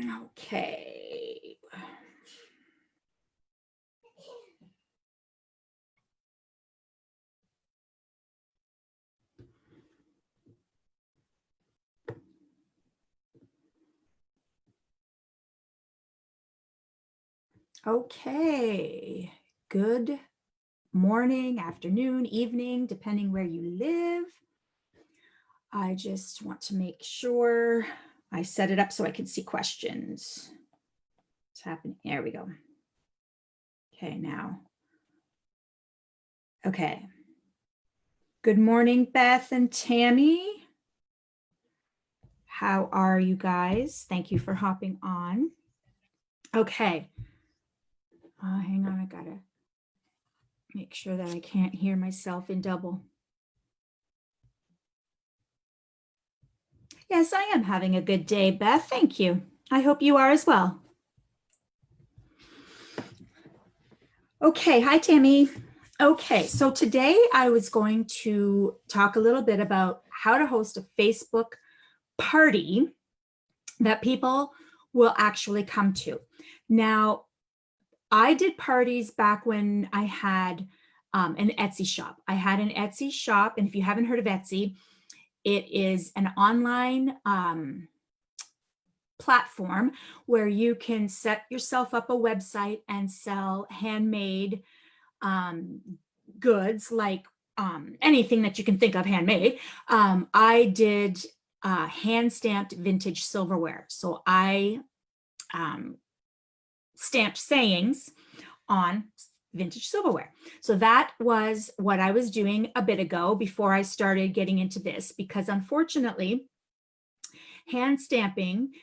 Okay. Okay. Good morning, afternoon, evening, depending where you live. I just want to make sure I set it up so I can see questions. What's happening? There we go. Okay, now. Okay. Good morning, Beth and Tammy. How are you guys? Thank you for hopping on. Okay. Hang on, I gotta make sure that I can't hear myself in double. Yes, I am having a good day, Beth. Thank you. I hope you are as well. Okay, hi, Tammy. Okay, so today I was going to talk a little bit about how to host a Facebook party that people will actually come to. Now, I did parties back when I had an Etsy shop. I had an Etsy shop, and if you haven't heard of Etsy, it is an online platform where you can set yourself up a website and sell handmade goods, like anything that you can think of handmade. I did hand stamped vintage silverware. So I stamped sayings on vintage silverware. So that was what I was doing a bit ago before I started getting into this, because unfortunately, hand stamping,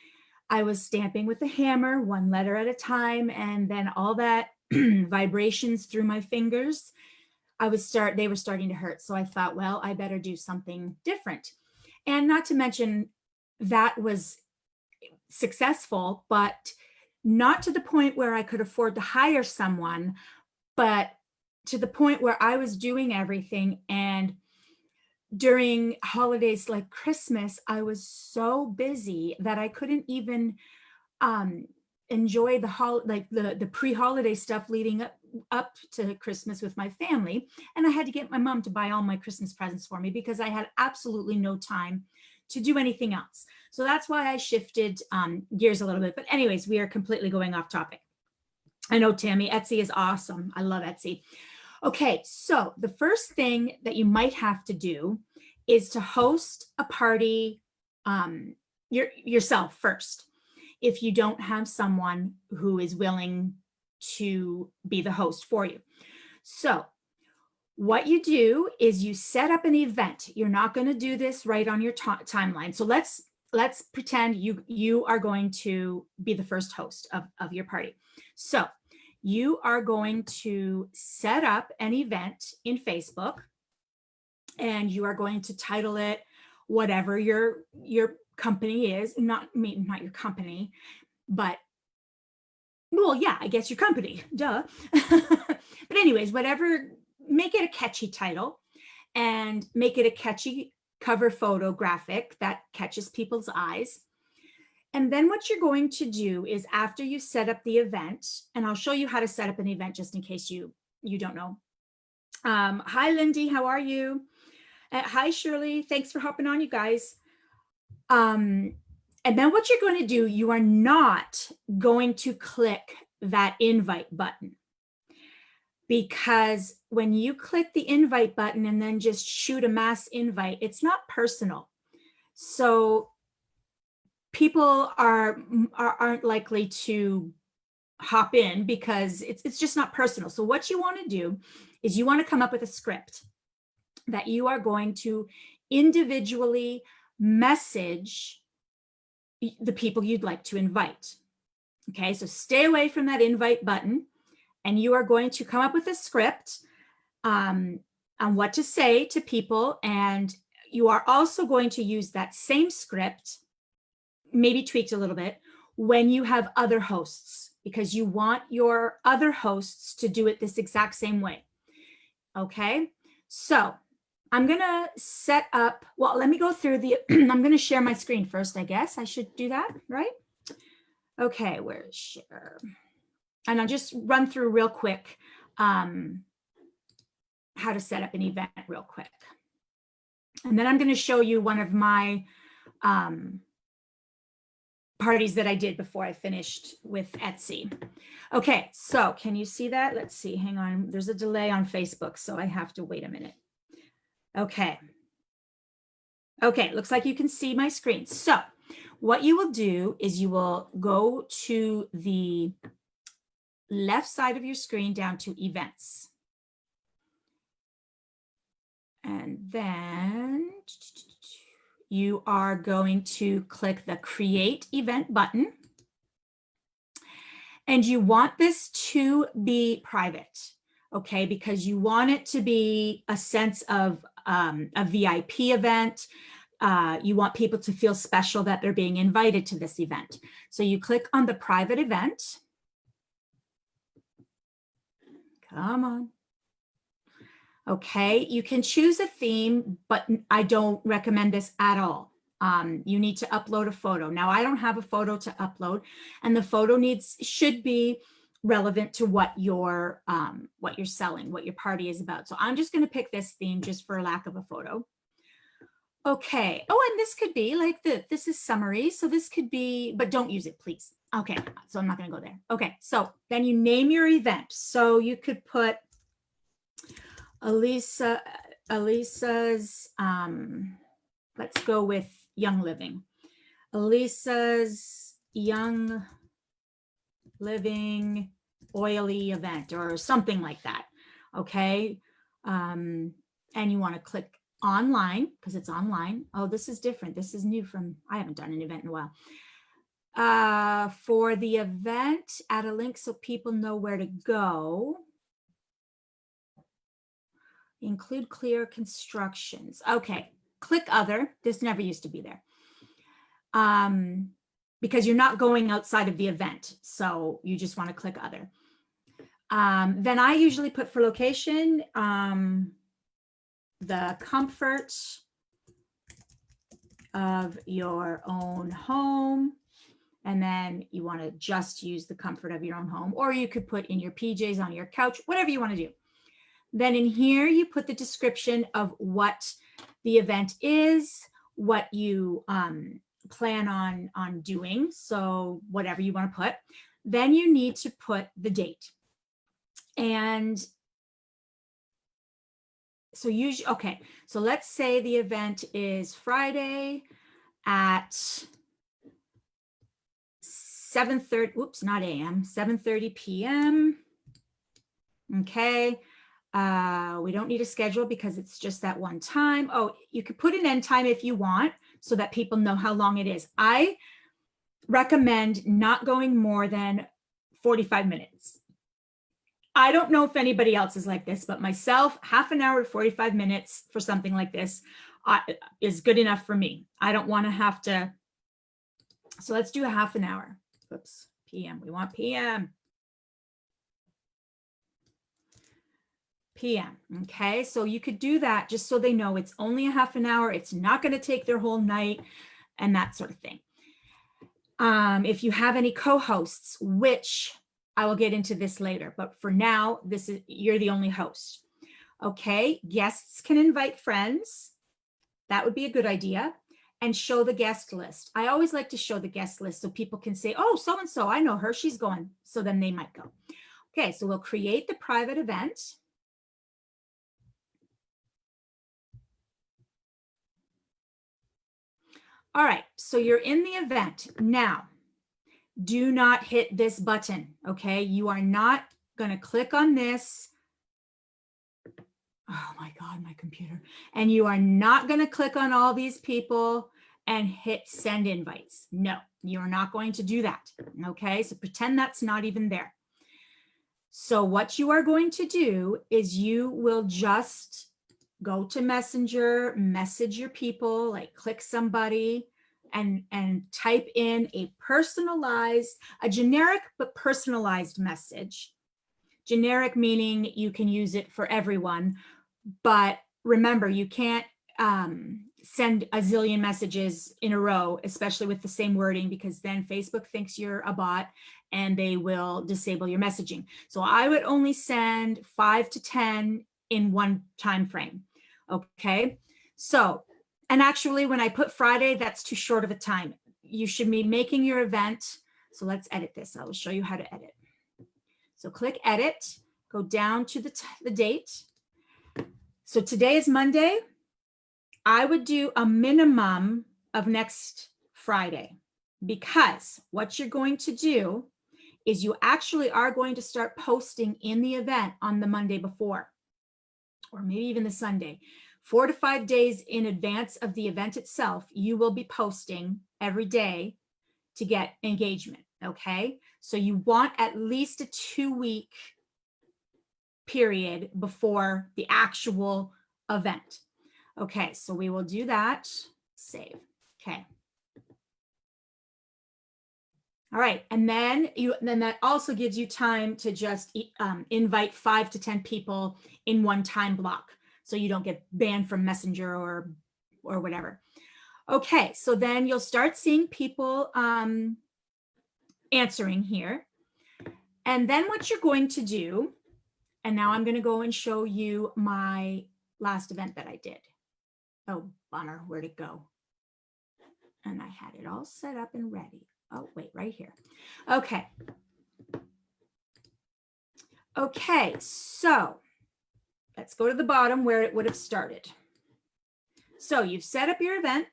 I was stamping with a hammer, one letter at a time, and then all that vibrations through my fingers, they were starting to hurt. So I thought, well, I better do something different. And not to mention that was successful, but not to the point where I could afford to hire someone, but to the point where I was doing everything. And during holidays like Christmas, I was so busy that I couldn't even enjoy the pre-holiday stuff leading up to Christmas with my family. And I had to get my mom to buy all my Christmas presents for me because I had absolutely no time to do anything else. So that's why I shifted gears a little bit. But anyways, we are completely going off topic. I know, Tammy, Etsy is awesome. I love Etsy. Okay, so the first thing that you might have to do is to host a party yourself first, if you don't have someone who is willing to be the host for you. So what you do is you set up an event. You're not going to do this right on your timeline. So let's pretend you are going to be the first host of your party. So you are going to set up an event in Facebook, and you are going to title it whatever your company is. Not your company, but, well, yeah, I guess your company, duh. But anyways, whatever, make it a catchy title and make it a catchy cover photo graphic that catches people's eyes. And then what you're going to do is, after you set up the event, and I'll show you how to set up an event just in case you don't know. Hi, Lindy, how are you? Hi, Shirley, thanks for hopping on, you guys. And then what you're going to do, you are not going to click that invite button, because when you click the invite button and then just shoot a mass invite, it's not personal. So people aren't likely to hop in because it's just not personal. So what you want to do is you want to come up with a script that you are going to individually message the people you'd like to invite. Okay, so stay away from that invite button, and you are going to come up with a script on what to say to people. And you are also going to use that same script, maybe tweaked a little bit, when you have other hosts, because you want your other hosts to do it this exact same way. Okay, so I'm going to set up, well, let me go through the, I'm going to share my screen first, I guess. I should do that, right? Okay, where's share? And I'll just run through real quick how to set up an event real quick. And then I'm going to show you one of my parties that I did before I finished with Etsy. Okay, so can you see that? Let's see, hang on. There's a delay on Facebook, so I have to wait a minute. Okay. Okay, looks like you can see my screen. So what you will do is you will go to the left side of your screen down to events. And then you are going to click the create event button. And you want this to be private, okay? Because you want it to be a sense of a VIP event. You want people to feel special that they're being invited to this event. So you click on the private event. Come on. Okay, you can choose a theme, but I don't recommend this at all. You need to upload a photo. Now, I don't have a photo to upload, and the photo should be relevant to what you're selling, what your party is about. So I'm just going to pick this theme just for lack of a photo. Okay. Oh, and this could be like this is summary. So this could be, but don't use it, please. Okay. So I'm not going to go there. Okay. So then you name your event. So you could put Elisa's, let's go with Young Living. Elisa's Young Living oily event or something like that. Okay. And you want to click online because it's online. Oh, this is different. This is new I haven't done an event in a while. For the event, add a link so people know where to go. Include clear constructions. Okay, click other. This never used to be there. Because you're not going outside of the event. So you just want to click other. Then I usually put for location, the comfort of your own home. And then you want to just use the comfort of your own home, or you could put in your PJs on your couch, whatever you want to do. Then in here, you put the description of what the event is, what you plan on doing. So whatever you want to put. Then you need to put the date. And so usually, okay, so let's say the event is Friday at 7:30, oops, not AM, 7:30 p.m. Okay. We don't need a schedule because it's just that one time. Oh, you could put an end time if you want so that people know how long it is. I recommend not going more than 45 minutes. I don't know if anybody else is like this, but myself, half an hour to 45 minutes for something like this is good enough for me. I don't want to have to. So let's do a half an hour. Oops, PM. We want PM. PM. Okay, so you could do that just so they know it's only a half an hour. It's not going to take their whole night and that sort of thing. If you have any co-hosts, which I will get into this later, but for now, you're the only host. Okay, guests can invite friends. That would be a good idea. And show the guest list. I always like to show the guest list so people can say, oh, so-and-so, I know her, she's going. So then they might go. Okay, so we'll create the private event. All right, so you're in the event. Now, do not hit this button, okay? You are not going to click on this. Oh my God, my computer. And you are not going to click on all these people and hit send invites. No, you are not going to do that, okay? So pretend that's not even there. So what you are going to do is you will just go to Messenger, message your people, like click somebody and type in a generic but personalized message. Generic meaning you can use it for everyone, but remember, you can't send a zillion messages in a row, especially with the same wording, because then Facebook thinks you're a bot and they will disable your messaging. So I would only send 5 to 10 in one time frame. Okay. So, and actually when I put Friday, that's too short of a time. You should be making your event. So let's edit this. I will show you how to edit. So click edit, go down to the date. So today is Monday. I would do a minimum of next Friday, because what you're going to do is you actually are going to start posting in the event on the Monday before, or maybe even the Sunday. 4 to 5 days in advance of the event itself, you will be posting every day to get engagement, okay? So you want at least a 2-week period before the actual event. Okay, so we will do that. Save. Okay. All right, and then that also gives you time to just invite 5 to 10 people in one time block, so you don't get banned from Messenger or whatever. Okay, so then you'll start seeing people answering here, and then what you're going to do, and now I'm going to go and show you my last event that I did. Oh, bummer, where'd it go? And I had it all set up and ready. Oh, wait, right here. Okay. Okay, so let's go to the bottom where it would have started. So you've set up your event.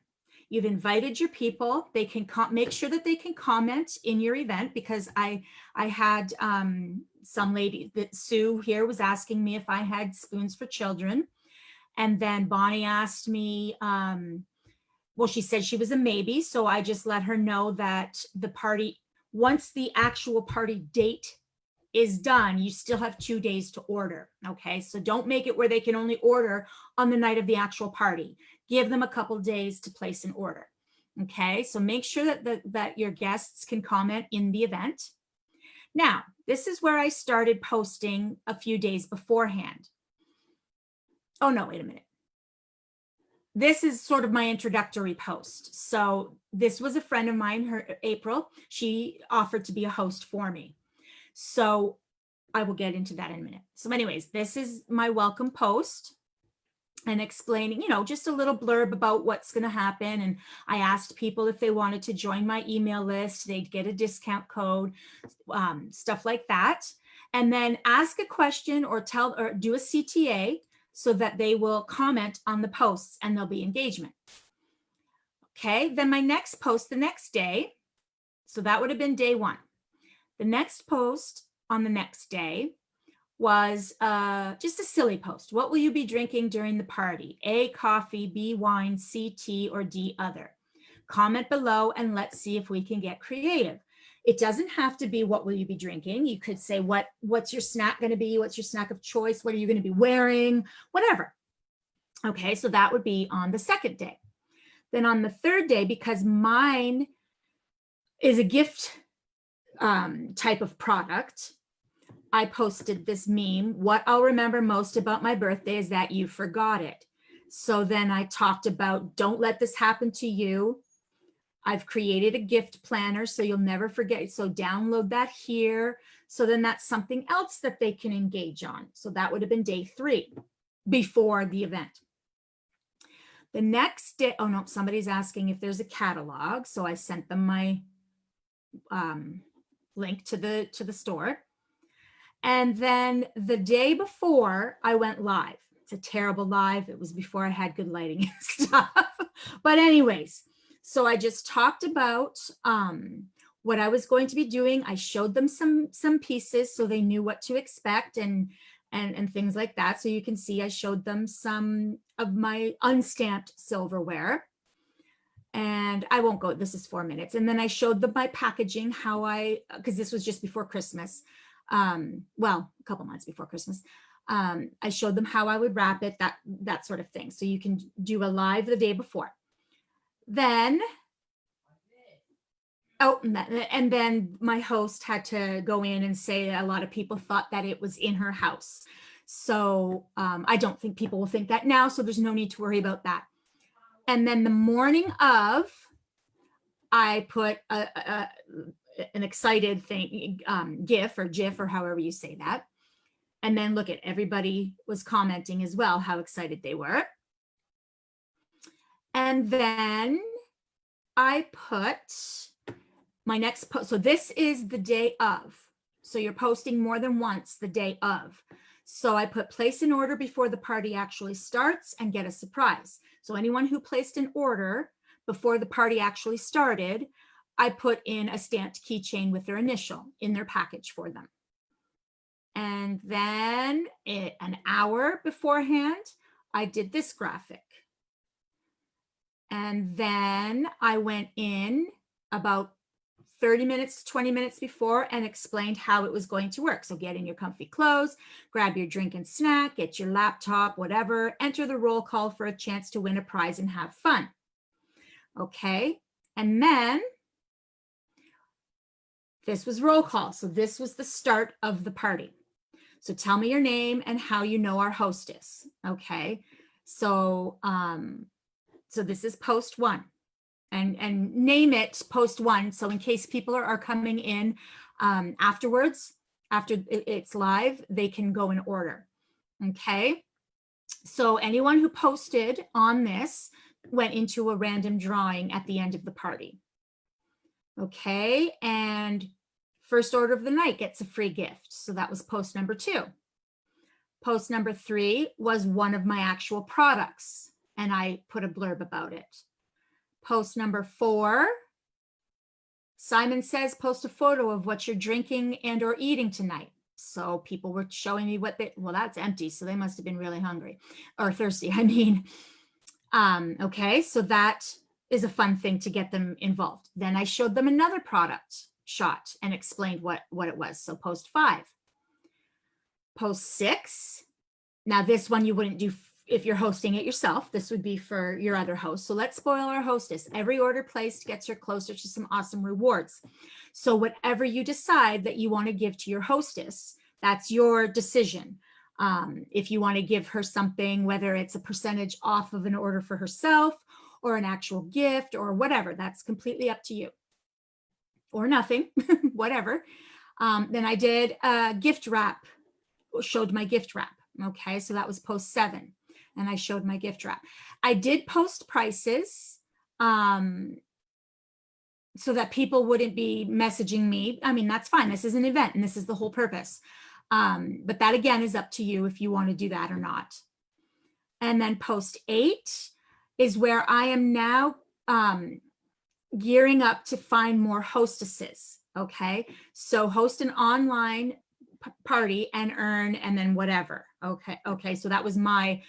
You've invited your people. They can make sure that they can comment in your event, because I had some lady, that Sue here was asking me if I had spoons for children. And then Bonnie asked me, well, she said she was a maybe. So I just let her know that the party, once the actual party date is done, you still have 2 days to order. Okay. So don't make it where they can only order on the night of the actual party. Give them a couple days to place an order. Okay. So make sure that your guests can comment in the event. Now, this is where I started posting a few days beforehand. Oh no, wait a minute. This is sort of my introductory post. So this was a friend of mine, her April. She offered to be a host for me. So I will get into that in a minute. So anyways, this is my welcome post and explaining, you know, just a little blurb about what's going to happen. And I asked people if they wanted to join my email list, they'd get a discount code, stuff like that. And then ask a question or do a CTA, so that they will comment on the posts and there'll be engagement. Okay, then my next post the next day, so that would have been day 1. The next post on the next day was just a silly post. What will you be drinking during the party? A, coffee, B, wine, C, tea, or D, other. Comment below and let's see if we can get creative. It doesn't have to be what will you be drinking. You could say what's your snack going to be? What's your snack of choice? What are you going to be wearing? Whatever. Okay, so that would be on the second day. Then on the third day, because mine is a gift type of product, I posted this meme. What I'll remember most about my birthday is that you forgot it. So then I talked about, don't let this happen to you. I've created a gift planner so you'll never forget. So download that here. So then that's something else that they can engage on. So that would have been day 3 before the event. The next day, oh no, somebody's asking if there's a catalog. So I sent them my link to the store. And then the day before I went live. It's a terrible live. It was before I had good lighting and stuff. But anyways, so I just talked about what I was going to be doing. I showed them some pieces so they knew what to expect and things like that. So you can see I showed them some of my unstamped silverware. And I won't go, this is 4 minutes. And then I showed them my packaging, because this was just before Christmas. Well, a couple months before Christmas. I showed them how I would wrap it, that sort of thing. So you can do a live the day before. Then, and then my host had to go in and say a lot of people thought that it was in her house. So I don't think people will think that now. So there's no need to worry about that. And then the morning of, I put an excited thing, GIF or GIF or however you say that. And then look at everybody was commenting as well, how excited they were. And then I put my next post. So this is the day of. So you're posting more than once the day of. So I put place an order before the party actually starts and get a surprise. So anyone who placed an order before the party actually started, I put in a stamped keychain with their initial in their package for them. And then an hour beforehand, I did this graphic. And then I went in about 30 minutes to 20 minutes before and explained how it was going to work. So get in your comfy clothes, grab your drink and snack, get your laptop, whatever, enter the roll call for a chance to win a prize and have fun. Okay. And then this was roll call. So this was the start of the party. So tell me your name and how you know our hostess. Okay. So, so this is post 1. And name it post 1. So in case people are coming in afterwards, after it's live, they can go in order. Okay. So anyone who posted on this went into a random drawing at the end of the party. Okay. And first order of the night gets a free gift. So that was post number 2. Post number 3 was one of my actual products, and I put a blurb about it. Post number 4, Simon says, post a photo of what you're drinking and or eating tonight. So people were showing me what they, well, that's empty. So they must've been really hungry or thirsty. I mean, okay. So that is a fun thing to get them involved. Then I showed them another product shot and explained what it was. So post 5. Post 6. Now this one you wouldn't do if you're hosting it yourself. This would be for your other host. So let's spoil our hostess. Every order placed gets her closer to some awesome rewards. So whatever you decide that you want to give to your hostess, that's your decision. If you want to give her something, whether it's a percentage off of an order for herself or an actual gift or whatever, that's completely up to you. Or nothing, whatever. Then I did a gift wrap, showed my gift wrap. Okay, so that was post 7. And I showed my gift wrap. I did post prices so that people wouldn't be messaging me. I mean, that's fine. This is an event and this is the whole purpose. But that again is up to you if you want to do that or not. And then post 8 is where I am now gearing up to find more hostesses. Okay, so host an online party and earn and then whatever. Okay, so that was my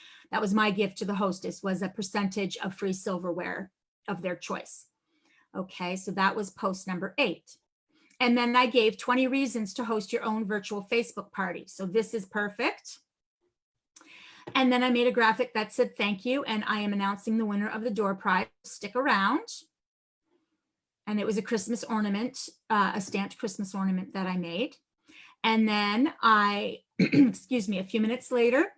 gift to the hostess, was a percentage of free silverware of their choice. Okay, so that was post number 8. And then I gave 20 reasons to host your own virtual Facebook party. So this is perfect. And then I made a graphic that said thank you, and I am announcing the winner of the door prize. Stick around. And it was a Christmas ornament, a stamped Christmas ornament that I made. And then I, excuse me, a few minutes later,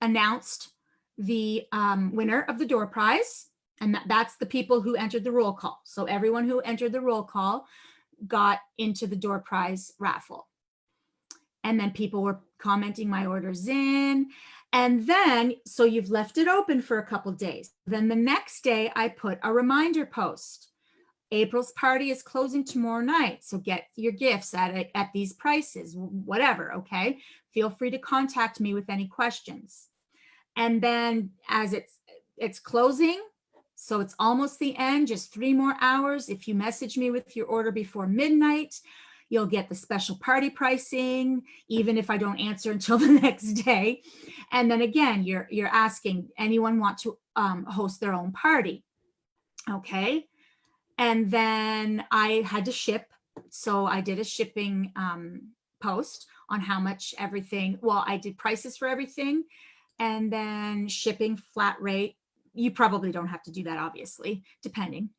announced the winner of the door prize. And that's the people who entered the roll call. So everyone who entered the roll call got into the door prize raffle. And then people were commenting my orders in. And then, so you've left it open for a couple days. Then the next day I put a reminder post. April's party is closing tomorrow night. So get your gifts at these prices, whatever. Okay. Feel free to contact me with any questions. And then as it's closing, so it's almost the end, just 3 more hours. If you message me with your order before midnight, you'll get the special party pricing, even if I don't answer until the next day. And then again, you're asking, anyone want to host their own party? Okay. And then I had to ship. So I did a shipping post on how much everything, well, I did prices for everything and then shipping flat rate. You probably don't have to do that, obviously, depending.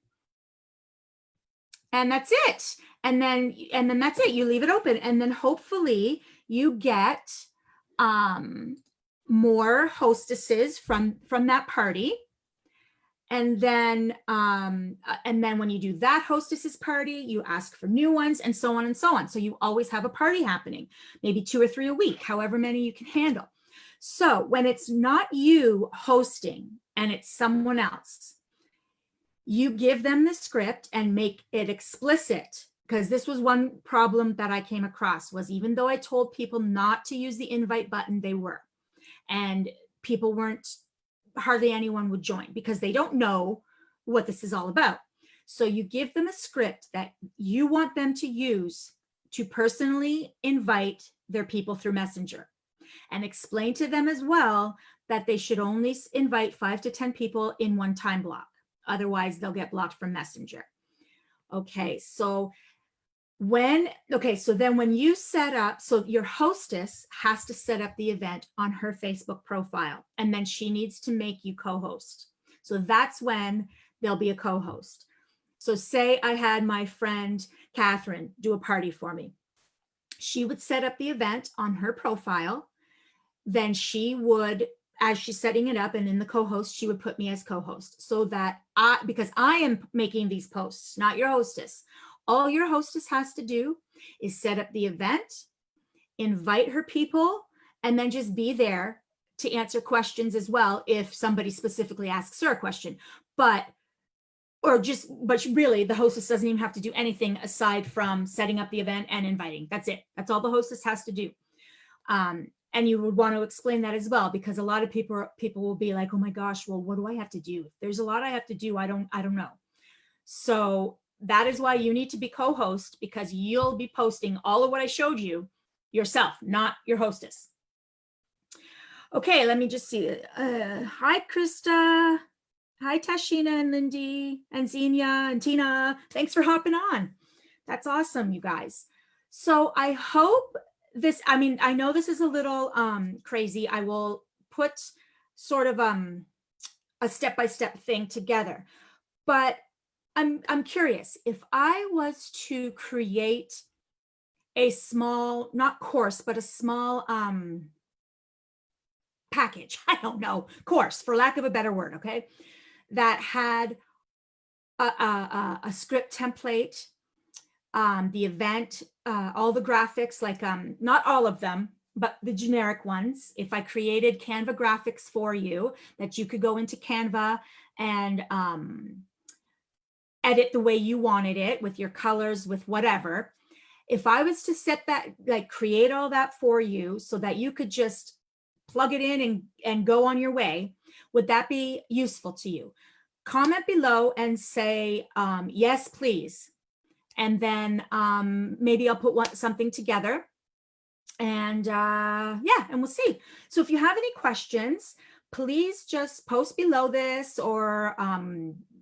And that's it. And then that's it. You leave it open. And then hopefully you get more hostesses from that party. And then when you do that hostess's party, you ask for new ones, and so on and so on. So you always have a party happening, maybe 2 or 3 a week, however many you can handle. So when it's not you hosting and it's someone else, you give them the script and make it explicit. Because this was one problem that I came across, was even though I told people not to use the invite button, they were. And people weren't, hardly anyone would join because they don't know what this is all about. So you give them a script that you want them to use to personally invite their people through Messenger, and explain to them as well that they should only invite 5 to 10 people in one time block. Otherwise, they'll get blocked from Messenger. Okay, so then when you set up, so your hostess has to set up the event on her Facebook profile, and then she needs to make you co-host. So that's when there'll be a co-host. So say I had my friend Catherine do a party for me. She would set up the event on her profile. Then she would, as she's setting it up and in the co-host, she would put me as co-host, so that because I am making these posts, not your hostess. All your hostess has to do is set up the event, invite her people, and then just be there to answer questions as well if somebody specifically asks her a question. But really, the hostess doesn't even have to do anything aside from setting up the event and inviting. That's it. That's all the hostess has to do. And you would want to explain that as well, because a lot of people will be like, oh my gosh, well, what do I have to do? If there's a lot I have to do, I don't know. So that is why you need to be co-host, because you'll be posting all of what I showed you yourself, not your hostess. Okay, let me just see. Hi, Krista. Hi, Tashina and Lindy and Xenia and Tina. Thanks for hopping on. That's awesome, you guys. So I hope this, I know this is a little crazy. I will put sort of a step-by-step thing together, but I'm curious, if I was to create a small, not course, but a small package, I don't know, course, for lack of a better word, okay, that had a script template, the event, all the graphics, like not all of them, but the generic ones. If I created Canva graphics for you, that you could go into Canva and edit the way you wanted it, with your colors, with whatever. If I was to set that, like create all that for you so that you could just plug it in and go on your way, would that be useful to you? Comment below and say, yes, please. And then maybe I'll put something together, and yeah, and we'll see. So if you have any questions, please just post below this, or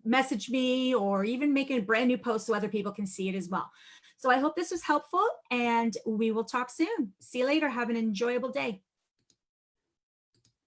message me, or even make a brand new post so other people can see it as well. So I hope this was helpful, and we will talk soon. See you later. Have an enjoyable day.